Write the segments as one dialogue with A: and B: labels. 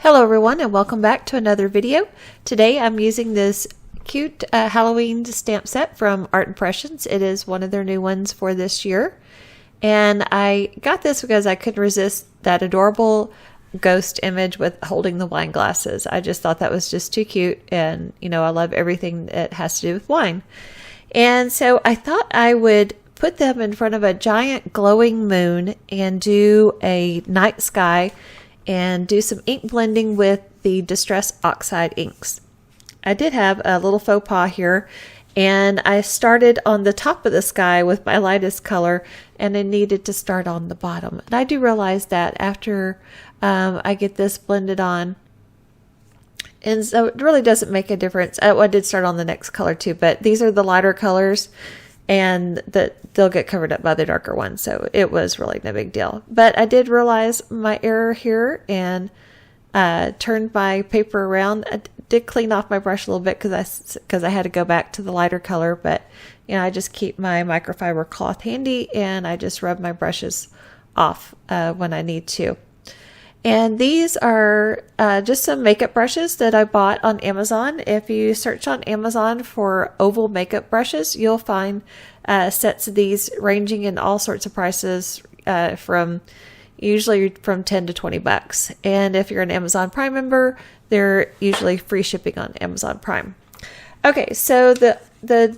A: Hello everyone and welcome back to another video. Today I'm using this cute Halloween stamp set from Art Impressions. It is one of their new ones for this year. And I got this because I couldn't resist that adorable ghost image with holding the wine glasses. I just thought that was just too cute, and you know, I love everything that has to do with wine. And so I thought I would put them in front of a giant glowing moon and do a night sky and do some ink blending with the Distress Oxide inks. I did have a little faux pas here, and I started on the top of the sky with my lightest color, and I needed to start on the bottom. And I do realize that after I get this blended on, and so it really doesn't make a difference. I did start on the next color too, but these are the lighter colors, and they'll get covered up by the darker ones, so it was really no big deal. But I did realize my error here and turned my paper around. I did clean off my brush a little bit because I had to go back to the lighter color, but you know, I just keep my microfiber cloth handy and I just rub my brushes off when I need to. And these are just some makeup brushes that I bought on Amazon. If you search on Amazon for oval makeup brushes, you'll find sets of these ranging in all sorts of prices usually from 10 to 20 bucks. And if you're an Amazon Prime member, they're usually free shipping on Amazon Prime. Okay, so the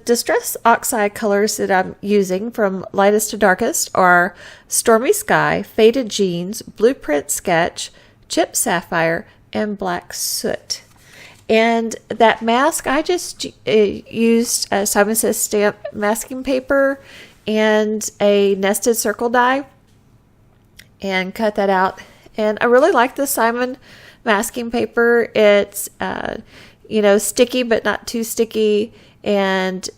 A: Distress Oxide colors that I'm using from lightest to darkest are Stormy Sky, Faded Jeans, Blueprint Sketch, Chip Sapphire, and Black Soot. And that mask, I just used Simon Says stamp masking paper and a nested circle die and cut that out. And I really like the Simon masking paper. It's you know, sticky but not too sticky, and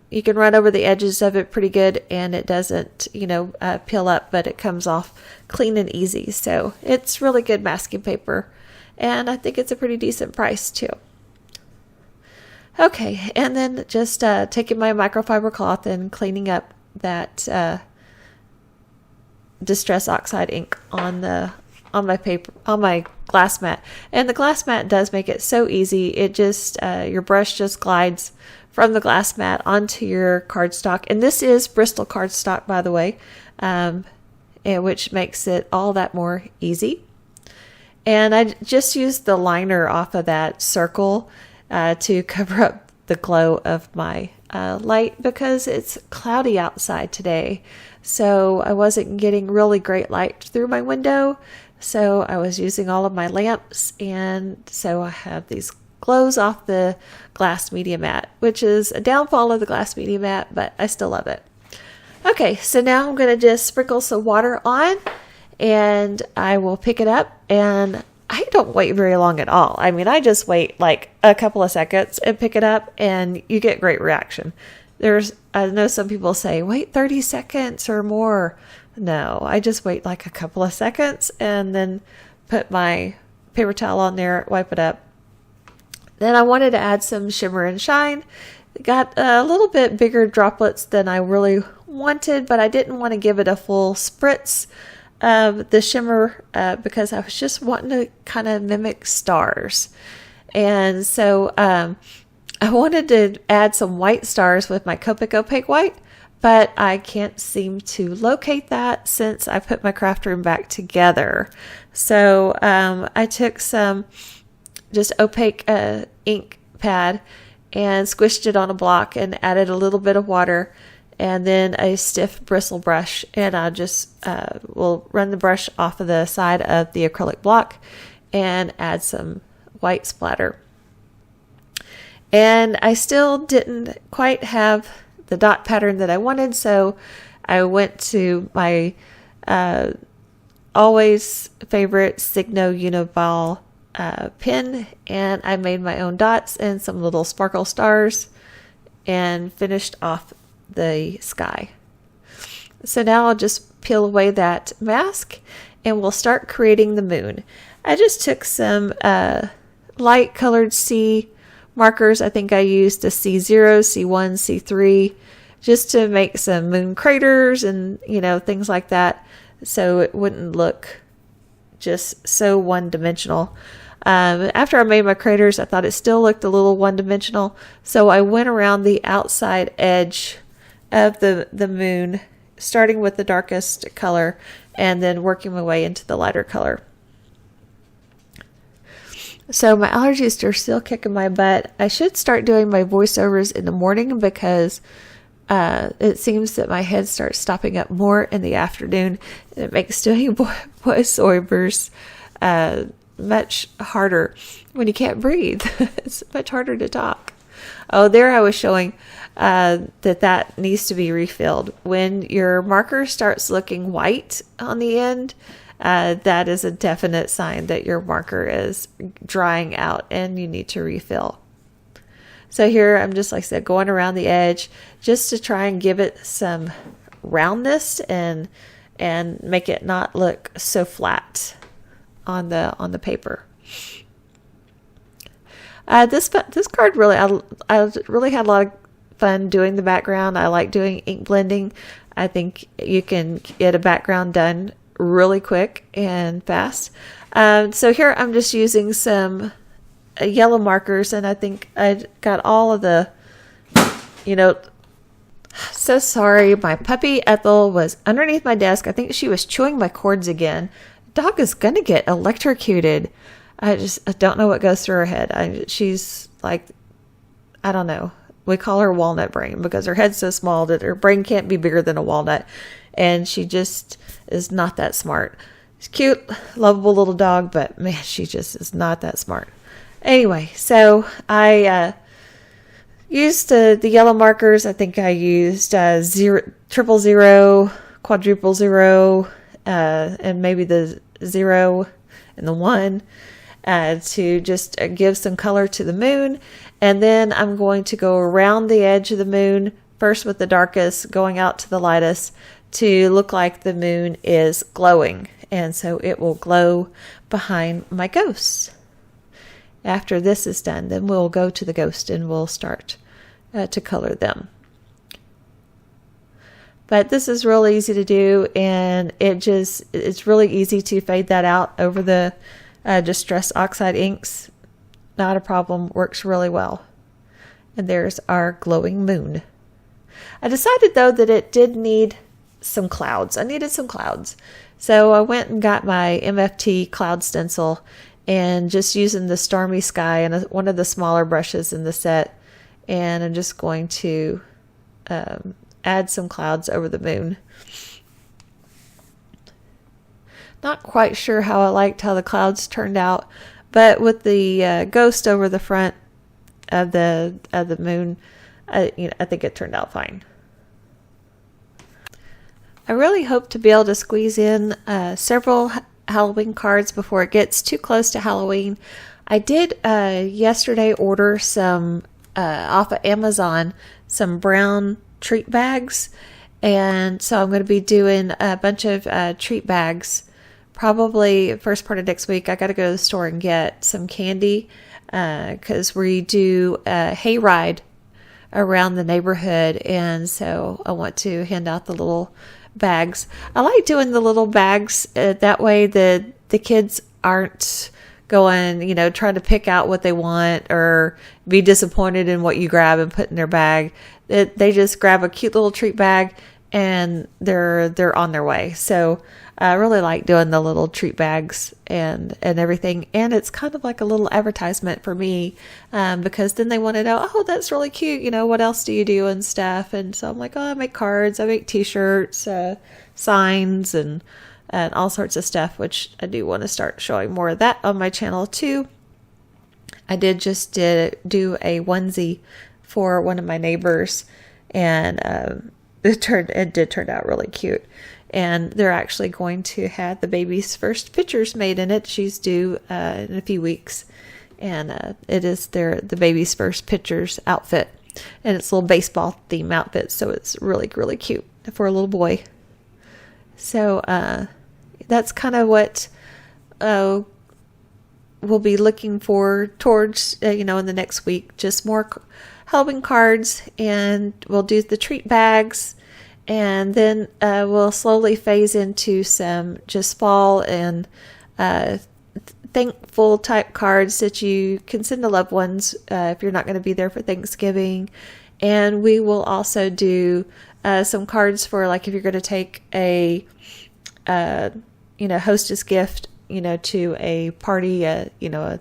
A: you can run over the edges of it pretty good, and it doesn't, you know, peel up, but it comes off clean and easy. So it's really good masking paper, and I think it's a pretty decent price too. Okay, and then just taking my microfiber cloth and cleaning up that Distress Oxide ink on my paper, on my glass mat. And the glass mat does make it so easy. It just your brush just glides from the glass mat onto your cardstock, and this is Bristol cardstock, by the way, and which makes it all that more easy. And I just used the liner off of that circle to cover up the glow of my light because it's cloudy outside today, so I wasn't getting really great light through my window. So I was using all of my lamps, and so I have these glows off the glass media mat, which is a downfall of the glass media mat, but I still love it. Okay, so now I'm going to just sprinkle some water on, and I will pick it up, and I don't wait very long at all. I mean, I just wait like a couple of seconds and pick it up, and you get great reaction. I know some people say, wait 30 seconds or more. No, I just wait like a couple of seconds and then put my paper towel on there, wipe it up. Then I wanted to add some shimmer and shine. Got a little bit bigger droplets than I really wanted, but I didn't want to give it a full spritz of the shimmer because I was just wanting to kind of mimic stars. And so I wanted to add some white stars with my Copic Opaque White, but I can't seem to locate that since I put my craft room back together. So I took some just opaque ink pad and squished it on a block and added a little bit of water and then a stiff bristle brush, and I just will run the brush off of the side of the acrylic block and add some white splatter. And I still didn't quite have the dot pattern that I wanted, so I went to my always favorite Signo Uniball pen, and I made my own dots and some little sparkle stars and finished off the sky. So now I'll just peel away that mask and we'll start creating the moon. I just took some light colored C markers. I think I used a C0, C1, C3 just to make some moon craters and, you know, things like that, so it wouldn't look just so one-dimensional. After I made my craters, I thought it still looked a little one-dimensional, so I went around the outside edge of the moon, starting with the darkest color and then working my way into the lighter color. So my allergies are still kicking my butt. I should start doing my voiceovers in the morning because it seems that my head starts stopping up more in the afternoon. It makes doing voiceovers much harder when you can't breathe. It's much harder to talk. Oh, there I was showing that needs to be refilled. When your marker starts looking white on the end, that is a definite sign that your marker is drying out and you need to refill. So here I'm just, like I said, going around the edge just to try and give it some roundness and make it not look so flat on the paper. This card really, I really had a lot of fun doing the background. I like doing ink blending. I think you can get a background done really quick and fast. So here I'm just using some yellow markers, and I think I got all of the, so sorry. My puppy Ethel was underneath my desk. I think she was chewing my cords again. Dog is going to get electrocuted. I don't know what goes through her head. She's like, I don't know. We call her walnut brain because her head's so small that her brain can't be bigger than a walnut. And she just is not that smart. She's cute, lovable little dog, but man, she just is not that smart. Anyway, so I used the yellow markers. I think I used 0, 000, quadruple 0, and maybe the 0 and the 1 to just give some color to the moon. And then I'm going to go around the edge of the moon, first with the darkest, going out to the lightest, to look like the moon is glowing. And so it will glow behind my ghosts. After this is done, then we'll go to the ghost and we'll start to color them. But this is really easy to do, and it's really easy to fade that out over the Distress Oxide inks. Not a problem, works really well. And there's our glowing moon. I decided though that it did need some clouds. I needed some clouds. So I went and got my MFT cloud stencil and just using the Stormy Sky and one of the smaller brushes in the set. And I'm just going to add some clouds over the moon. Not quite sure how I liked how the clouds turned out, but with the ghost over the front of the moon, I think it turned out fine. I really hope to be able to squeeze in several Halloween cards before it gets too close to Halloween. I did yesterday order some off of Amazon, some brown treat bags, and so I'm going to be doing a bunch of treat bags. Probably first part of next week. I got to go to the store and get some candy because we do a hayride around the neighborhood, and so I want to hand out the little bags. I like doing the little bags that way the kids aren't going, trying to pick out what they want or be disappointed in what you grab and put in their bag. They just grab a cute little treat bag and they're on their way. So I really like doing the little treat bags and everything. And it's kind of like a little advertisement for me because then they want to know, oh, that's really cute. What else do you do and stuff? And so I'm like, oh, I make cards, I make t-shirts, signs, and all sorts of stuff, which I do want to start showing more of that on my channel too. I did do a onesie for one of my neighbors, and it did turn out really cute. And they're actually going to have the baby's first pictures made in it. She's due in a few weeks, and it is the baby's first pictures outfit, and it's a little baseball theme outfit, so it's really, really cute for a little boy. So that's kind of what we'll be looking for towards in the next week. Just more Halloween cards, and we'll do the treat bags. And then we'll slowly phase into some just fall and thankful type cards that you can send to loved ones if you're not going to be there for Thanksgiving. And we will also do some cards for, like, if you're going to take a hostess gift, to a party, a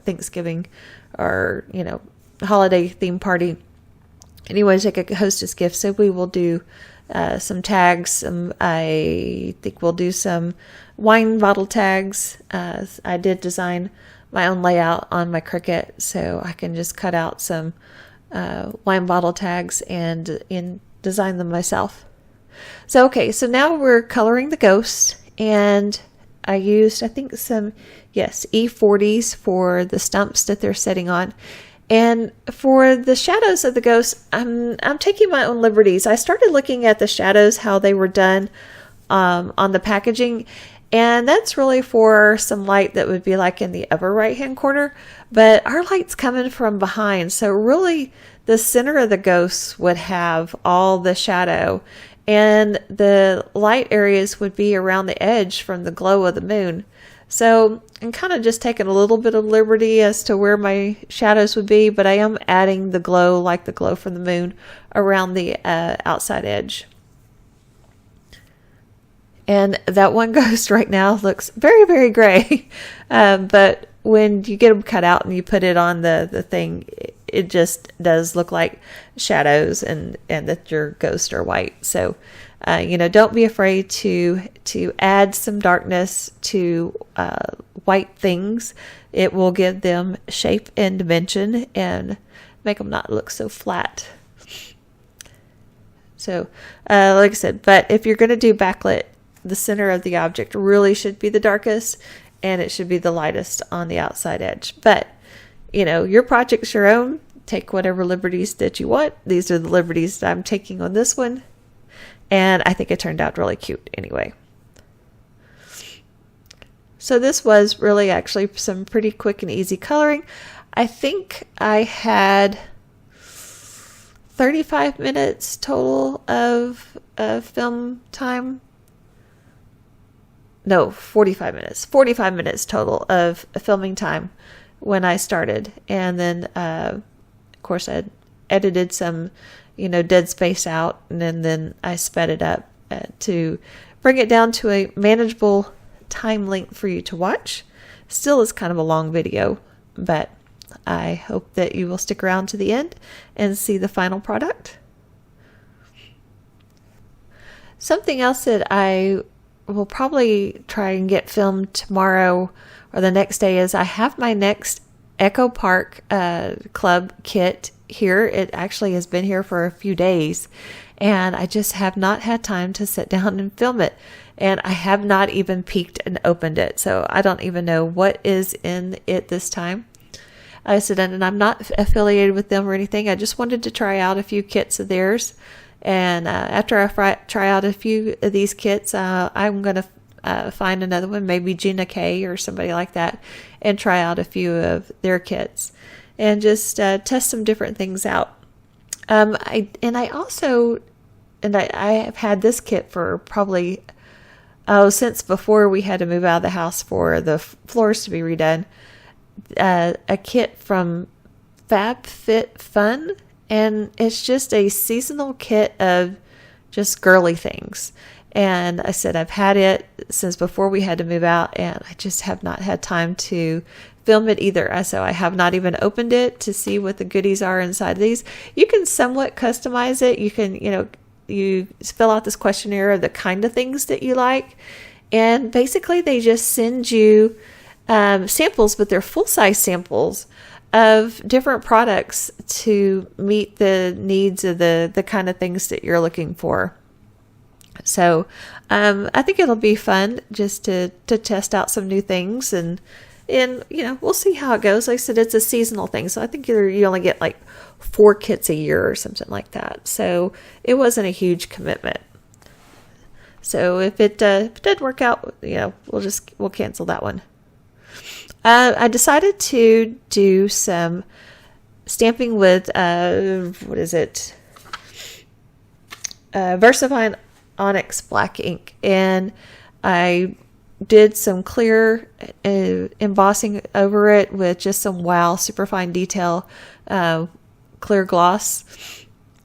A: Thanksgiving or holiday theme party, and you want to take a hostess gift. So we will do some tags. I think we'll do some wine bottle tags. I did design my own layout on my Cricut, so I can just cut out some wine bottle tags and design them myself. So so now we're coloring the ghost, and I used, I think, some E40s for the stumps that they're sitting on. And for the shadows of the ghost, I'm taking my own liberties. I started looking at the shadows, how they were done on the packaging, and that's really for some light that would be like in the upper right hand corner, but our light's coming from behind, so really the center of the ghost would have all the shadow, and the light areas would be around the edge from the glow of the moon. So I'm kind of just taking a little bit of liberty as to where my shadows would be, but I am adding the glow, like the glow from the moon, around the outside edge. And that one ghost right now looks very, very gray. But when you get them cut out and you put it on the thing, it just does look like shadows, and that your ghosts are white. So don't be afraid to add some darkness to white things. It will give them shape and dimension and make them not look so flat. So like I said, but if you're going to do backlit, the center of the object really should be the darkest, and it should be the lightest on the outside edge. But your project's your own. Take whatever liberties that you want. These are the liberties that I'm taking on this one. And I think it turned out really cute anyway. So this was really actually some pretty quick and easy coloring. I think I had 35 minutes total of film time. No, 45 minutes. 45 minutes total of filming time when I started. And then, of course, I edited some dead space out, and then I sped it up to bring it down to a manageable time length for you to watch. Still is kind of a long video, but I hope that you will stick around to the end and see the final product. Something else that I will probably try and get filmed tomorrow or the next day is I have my next Echo Park Club kit here. It actually has been here for a few days, and I just have not had time to sit down and film it, and I have not even peeked and opened it, so I don't even know what is in it this time. I said, and I'm not affiliated with them or anything. I just wanted to try out a few kits of theirs, and after I try out a few of these kits, I'm going to find another one, maybe Gina K or somebody like that, and try out a few of their kits and just test some different things out. I have had this kit for probably since before we had to move out of the house for the floors to be redone. A kit from FabFitFun, and it's just a seasonal kit of just girly things. And I said I've had it since before we had to move out, and I just have not had time to film it either. So I have not even opened it to see what the goodies are inside of these. You can somewhat customize it. You can, you fill out this questionnaire of the kind of things that you like, and basically they just send you samples, but they're full-size samples of different products to meet the needs of the kind of things that you're looking for. So I think it'll be fun just to test out some new things, and we'll see how it goes. Like I said, it's a seasonal thing, so I think you only get like 4 kits a year or something like that. So it wasn't a huge commitment. So if it did work out, we'll cancel that one. I decided to do some stamping with VersaMark Onyx black ink, and I did some clear embossing over it with just some wow super fine detail clear gloss,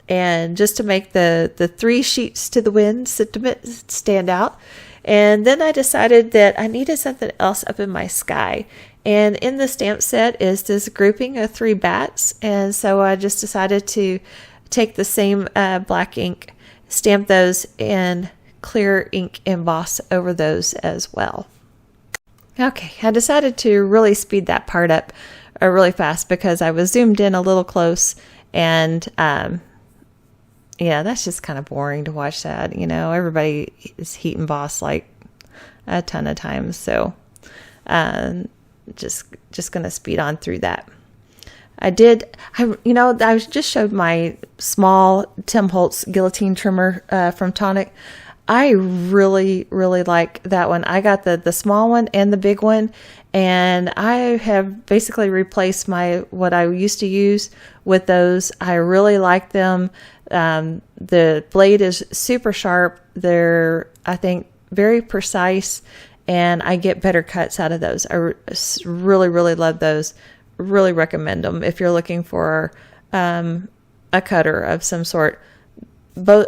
A: and just to make the 3 sheets to the wind sentiment stand out. And then I decided that I needed something else up in my sky. And in the stamp set is this grouping of 3 bats. And so I just decided to take the same black ink, stamp those, and clear ink emboss over those as well. Okay, I decided to really speed that part up really fast because I was zoomed in a little close, and yeah, that's just kind of boring to watch that. Everybody is heat embossed like a ton of times, so just gonna speed on through that. I just showed my small Tim Holtz guillotine trimmer from Tonic. I really, really like that one. I got the small one and the big one, and I have basically replaced what I used to use with those. I really like them. The blade is super sharp. They're, I think, very precise, and I get better cuts out of those. I really, really love those. Really recommend them if you're looking for a cutter of some sort. Both,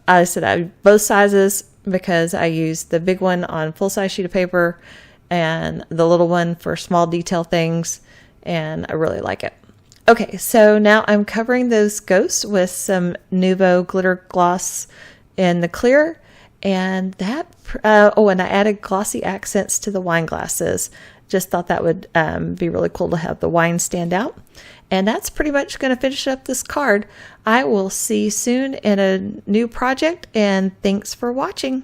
A: I said both sizes because I use the big one on full-size sheet of paper and the little one for small detail things, and I really like it. Okay, so now I'm covering those ghosts with some Nuvo glitter gloss in the clear, and that and I added glossy accents to the wine glasses. Just thought that would be really cool to have the wine stand out. And that's pretty much going to finish up this card. I will see you soon in a new project, and thanks for watching.